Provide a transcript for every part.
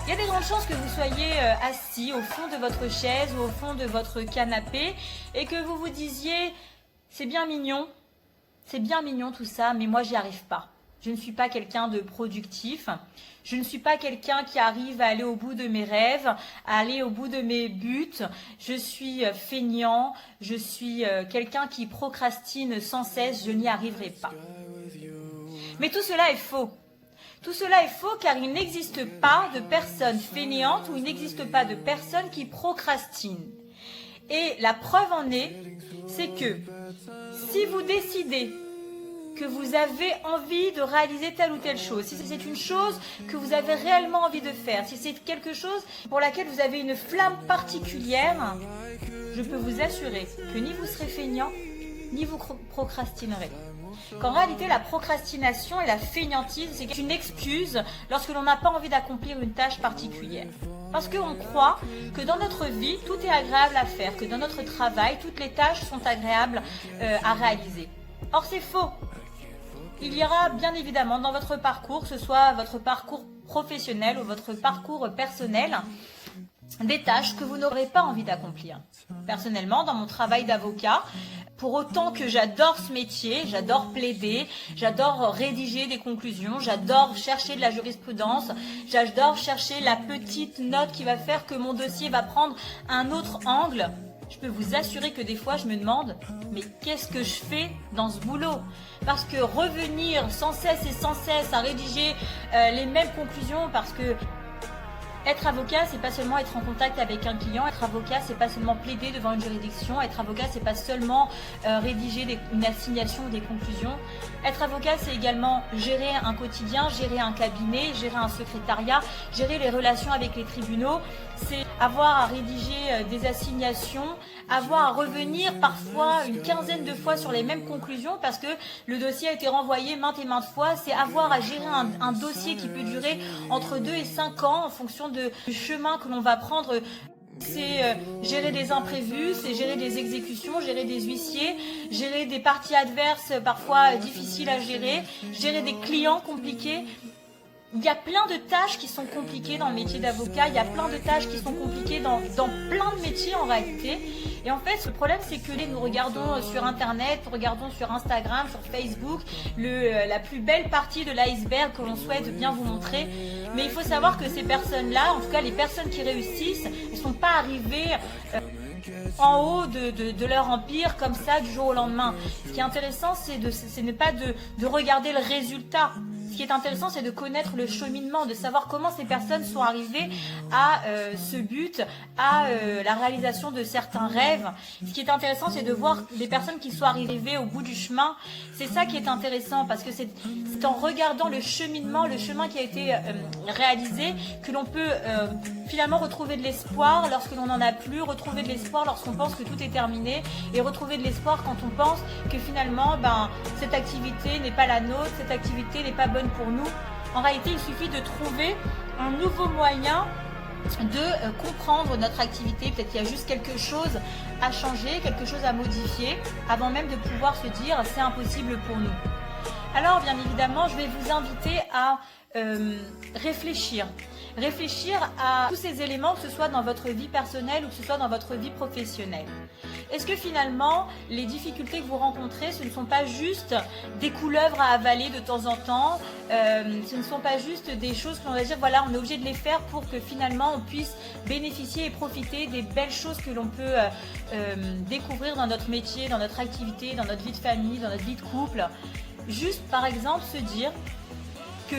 Il y a des grandes chances que vous soyez assis au fond de votre chaise ou au fond de votre canapé et que vous vous disiez « c'est bien mignon tout ça, mais moi j'y arrive pas. Je ne suis pas quelqu'un de productif, je ne suis pas quelqu'un qui arrive à aller au bout de mes rêves, à aller au bout de mes buts, je suis feignant, je suis quelqu'un qui procrastine sans cesse, je n'y arriverai pas. » Mais tout cela est faux. Tout cela est faux car il n'existe pas de personne fainéante ou il n'existe pas de personne qui procrastine. Et la preuve en est, c'est que si vous décidez que vous avez envie de réaliser telle ou telle chose, si c'est une chose que vous avez réellement envie de faire, si c'est quelque chose pour laquelle vous avez une flamme particulière, je peux vous assurer que ni vous serez feignant, ni vous procrastinerez. Qu'en réalité, la procrastination et la fainéantise, c'est une excuse lorsque l'on n'a pas envie d'accomplir une tâche particulière. Parce qu'on croit que dans notre vie, tout est agréable à faire, que dans notre travail, toutes les tâches sont agréables à réaliser. Or, c'est faux. Il y aura bien évidemment dans votre parcours, que ce soit votre parcours professionnel ou votre parcours personnel, des tâches que vous n'aurez pas envie d'accomplir. Personnellement, dans mon travail d'avocat, pour autant que j'adore ce métier, j'adore plaider, j'adore rédiger des conclusions, j'adore chercher de la jurisprudence, j'adore chercher la petite note qui va faire que mon dossier va prendre un autre angle, je peux vous assurer que des fois je me demande, mais qu'est-ce que je fais dans ce boulot? Parce que revenir sans cesse à rédiger les mêmes conclusions, parce que être avocat, c'est pas seulement être en contact avec un client. Être avocat, c'est pas seulement plaider devant une juridiction. Être avocat, c'est pas seulement rédiger une assignation ou des conclusions. Être avocat, c'est également gérer un quotidien, gérer un cabinet, gérer un secrétariat, gérer les relations avec les tribunaux. C'est avoir à rédiger des assignations, avoir à revenir parfois une quinzaine de fois sur les mêmes conclusions parce que le dossier a été renvoyé maintes et maintes fois. C'est avoir à gérer un dossier qui peut durer entre 2 et 5 ans en fonction du chemin que l'on va prendre. C'est gérer des imprévus, c'est gérer des exécutions, gérer des huissiers, gérer des parties adverses parfois difficiles à gérer des clients compliqués. Il y a plein de tâches qui sont compliquées dans le métier d'avocat, il y a plein de tâches qui sont compliquées dans plein de métiers en réalité. Et en fait, le problème, c'est que nous regardons sur Internet, nous regardons sur Instagram, sur Facebook, la plus belle partie de l'iceberg que l'on souhaite bien vous montrer. Mais il faut savoir que ces personnes-là, en tout cas les personnes qui réussissent, ne sont pas arrivées en haut de leur empire comme ça du jour au lendemain. Ce qui est intéressant, c'est ne pas de regarder le résultat. Ce qui est intéressant, c'est de connaître le cheminement, de savoir comment ces personnes sont arrivées à ce but, à la réalisation de certains rêves. Ce qui est intéressant, c'est de voir des personnes qui sont arrivées au bout du chemin. C'est ça qui est intéressant, parce que c'est en regardant le cheminement, le chemin qui a été réalisé, que l'on peut finalement retrouver de l'espoir lorsque l'on n'en a plus, retrouver de l'espoir lorsqu'on pense que tout est terminé, et retrouver de l'espoir quand on pense que finalement, cette activité n'est pas la nôtre, cette activité n'est pas bonne pour nous. En réalité, il suffit de trouver un nouveau moyen de comprendre notre activité. Peut-être qu'il y a juste quelque chose à changer, quelque chose à modifier, avant même de pouvoir se dire c'est impossible pour nous. Alors, bien évidemment, je vais vous inviter à réfléchir à tous ces éléments, que ce soit dans votre vie personnelle ou que ce soit dans votre vie professionnelle. Est-ce que finalement, les difficultés que vous rencontrez, ce ne sont pas juste des couleuvres à avaler de temps en temps, ce ne sont pas juste des choses qu'on va dire, voilà, on est obligé de les faire pour que finalement on puisse bénéficier et profiter des belles choses que l'on peut découvrir dans notre métier, dans notre activité, dans notre vie de famille, dans notre vie de couple. Juste par exemple se dire que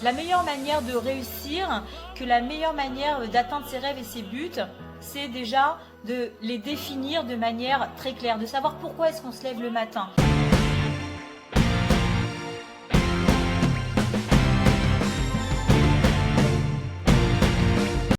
la meilleure manière de réussir, que la meilleure manière d'atteindre ses rêves et ses buts, c'est déjà de les définir de manière très claire, de savoir pourquoi est-ce qu'on se lève le matin.